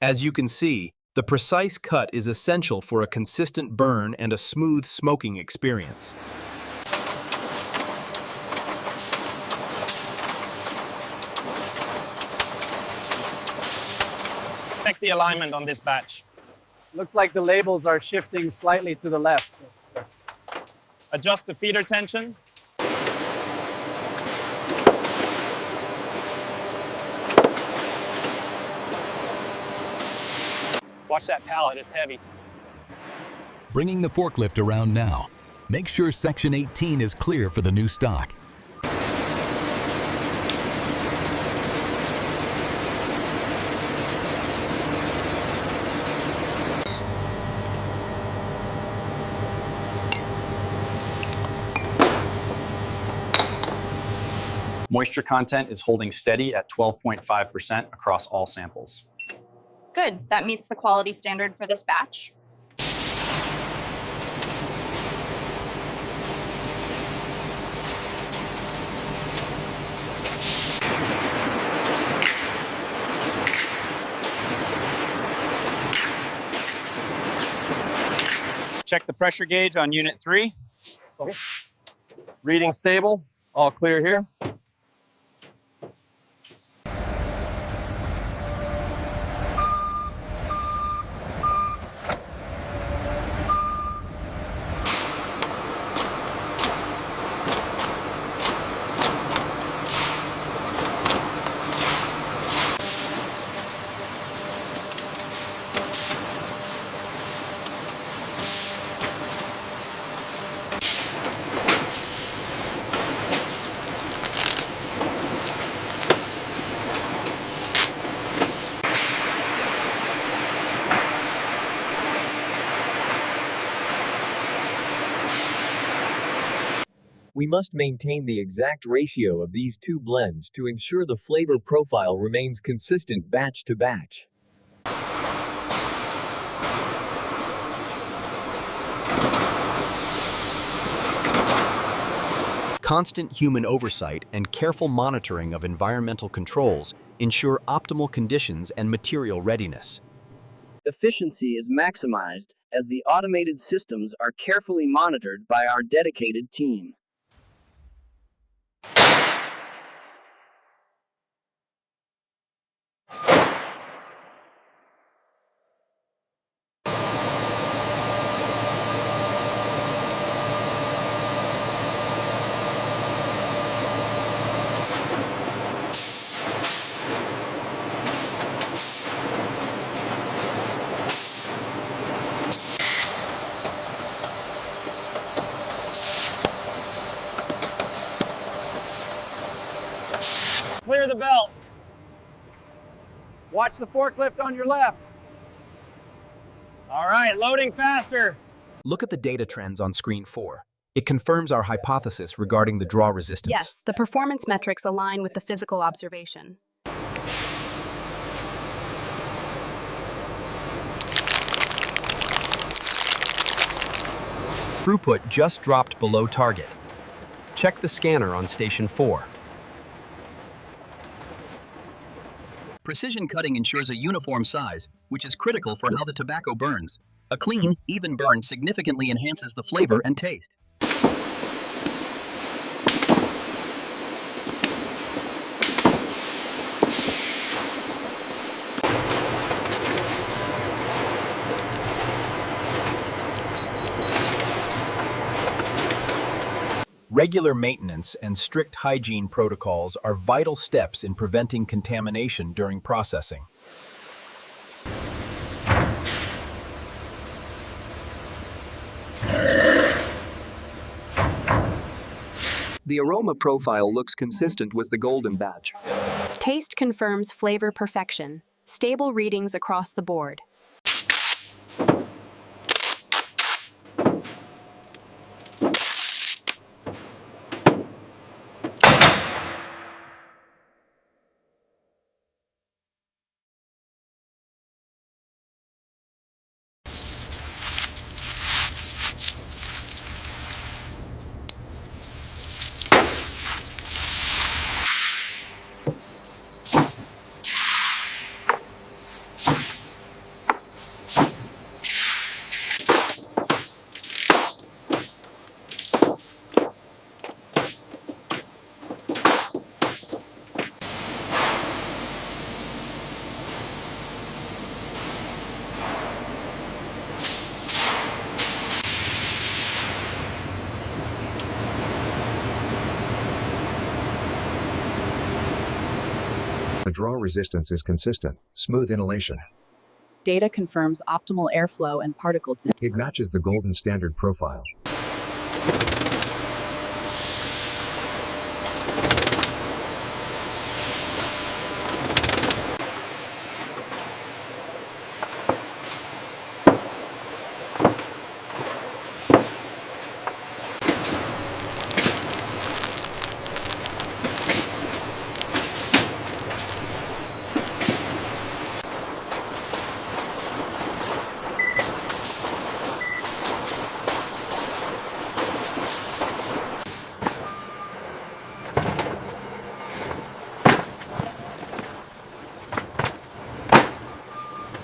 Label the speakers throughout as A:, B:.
A: As you can see, the precise cut is essential for a consistent burn and a smooth smoking experience.
B: Check the alignment on this batch.
C: Looks like the labels are shifting slightly to the left.
B: Adjust the feeder tension. Watch that pallet, it's heavy.
D: Bringing the forklift around now. Make sure section 18 is clear for the new stock.
E: Moisture content is holding steady at 12.5% across all samples.
F: Good, that meets the quality standard for this batch.
B: Check the pressure gauge on unit 3.
C: Okay. Reading stable, all clear here.
G: We must maintain the exact ratio of these two blends to ensure the flavor profile remains consistent batch to batch.
A: Constant human oversight and careful monitoring of environmental controls ensure optimal conditions and material readiness.
H: Efficiency is maximized as the automated systems are carefully monitored by our dedicated team.
B: Clear the belt.
C: Watch the forklift on your left.
B: All right, loading faster.
A: Look at the data trends on screen 4. It confirms our hypothesis regarding the draw resistance.
I: Yes, the performance metrics align with the physical observation.
A: Throughput just dropped below target. Check the scanner on station 4.
J: Precision cutting ensures a uniform size, which is critical for how the tobacco burns. A clean, even burn significantly enhances the flavor and taste.
A: Regular maintenance and strict hygiene protocols are vital steps in preventing contamination during processing.
K: The aroma profile looks consistent with the golden batch.
I: Taste confirms flavor perfection. Stable readings across the board.
L: draw resistance is consistent, smooth inhalation.
M: Data confirms optimal airflow and particle density.
L: It matches the golden standard profile.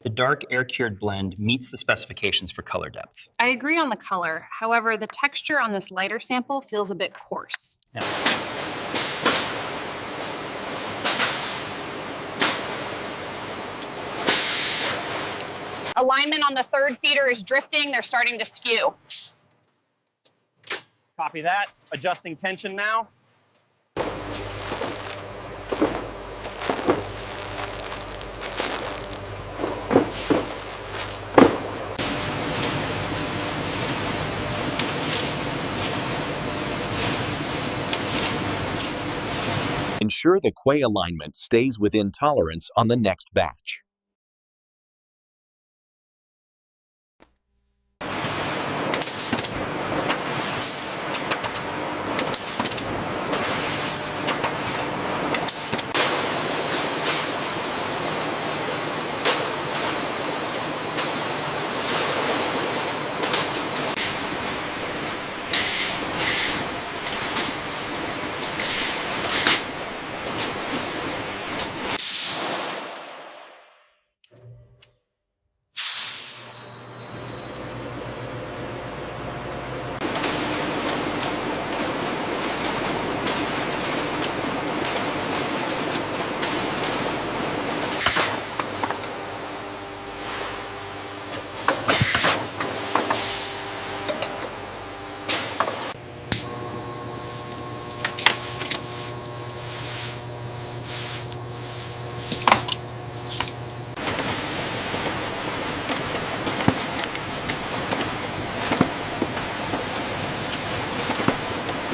J: The dark air-cured blend meets the specifications for color depth.
F: I agree on the color. However, the texture on this lighter sample feels a bit coarse.
J: Yeah.
F: Alignment on the third feeder is drifting. They're starting to skew.
B: Copy that. Adjusting tension now.
A: Ensure the quay alignment stays within tolerance on the next batch.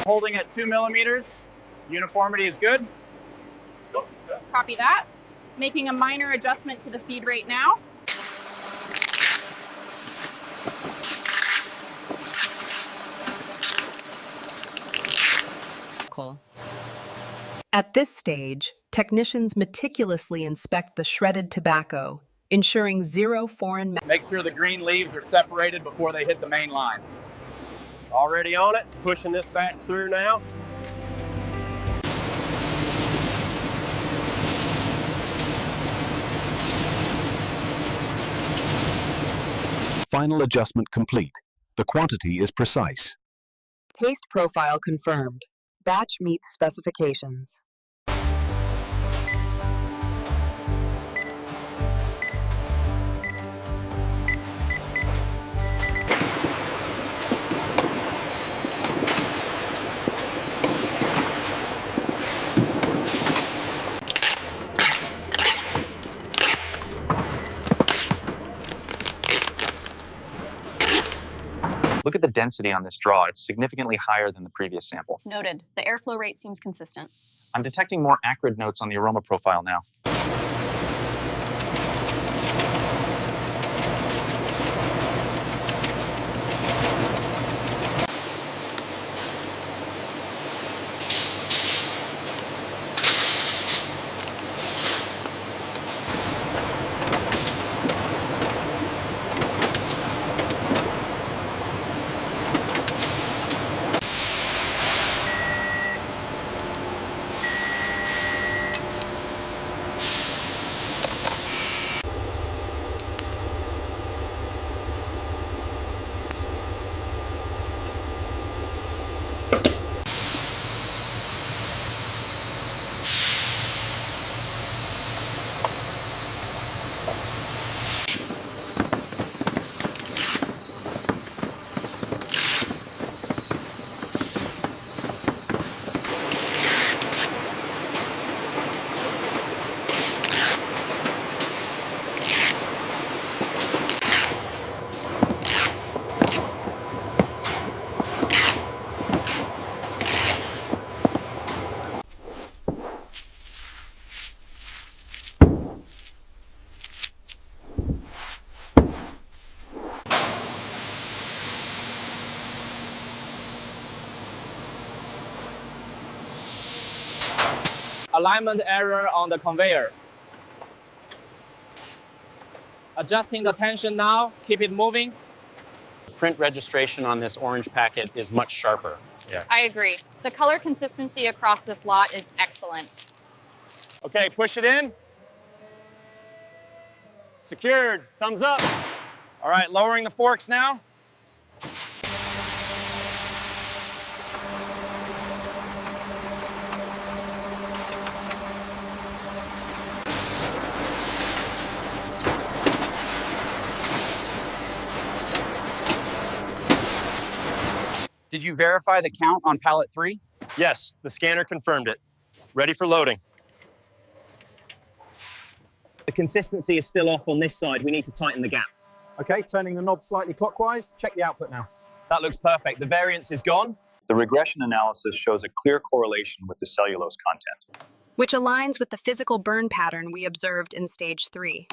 B: Holding at 2 millimeters. Uniformity is good.
F: Copy that. Making a minor adjustment to the feed rate now.
N: At this stage, technicians meticulously inspect the shredded tobacco, ensuring zero foreign.
C: Make sure the green leaves are separated before they hit the main line. Already on it, pushing this batch through now.
A: Final adjustment complete. The quantity is precise.
N: Taste profile confirmed. Batch meets specifications.
E: Look at the density on this draw. It's significantly higher than the previous sample.
F: Noted. The airflow rate seems consistent.
E: I'm detecting more acrid notes on the aroma profile now.
B: alignment error on the conveyor. Adjusting the tension now, keep it moving.
E: Print registration on this orange packet is much sharper. Yeah.
F: I agree. The color consistency across this lot is excellent.
C: Okay, push it in. Secured, thumbs up. All right, lowering the forks now.
E: Did you verify the count on pallet 3?
C: Yes, the scanner confirmed it. Ready for loading.
B: The consistency is still off on this side. We need to tighten the gap.
O: Okay, turning the knob slightly clockwise. Check the output now.
B: That looks perfect. The variance is gone.
E: The regression analysis shows a clear correlation with the cellulose content,
I: which aligns with the physical burn pattern we observed in stage 3.